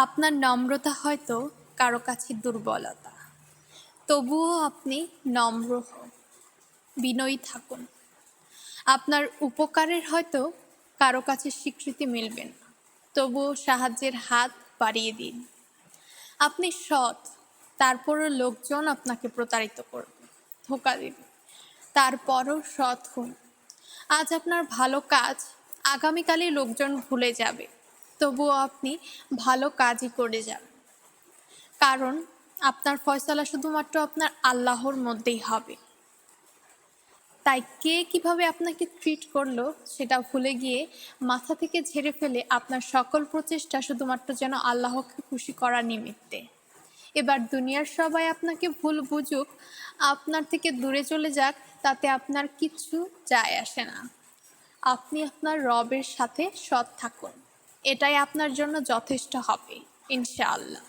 আপনার নম্রতা হয়তো কারো কাছে দুর্বলতা, তবুও আপনি নম্র হন, বিনয়ী থাকুন। আপনার উপকারের হয়তো কারো কাছে স্বীকৃতি মিলবে না, তবুও সাহায্যের হাত বাড়িয়ে দিন। আপনি সৎ, তারপরও লোকজন আপনাকে প্রতারিত করবে, ধোঁকা দেবে, তারপরও সৎ হন। আজ আপনার ভালো কাজ আগামীকালই লোকজন ভুলে যাবে, তবুও আপনি ভালো কাজই করে যাবেন, কারণ আপনার ফয়সালা শুধুমাত্র আপনার আল্লাহর মধ্যেই হবে। তাই কে কিভাবে আপনাকে ট্রিট করলো সেটা ভুলে গিয়ে মাথা থেকে ঝেড়ে ফেলে আপনার সকল প্রচেষ্টা শুধুমাত্র যেন আল্লাহকে খুশি করার নিমিত্তে। এবার দুনিয়ার সবাই আপনাকে ভুল বুঝুক, আপনার থেকে দূরে চলে যাক, তাতে আপনার কিচ্ছু যায় আসে না। আপনি আপনার রবের সাথে সৎ থাকুন, এটাই আপনার জন্য যথেষ্ট হবে ইনশাআল্লাহ।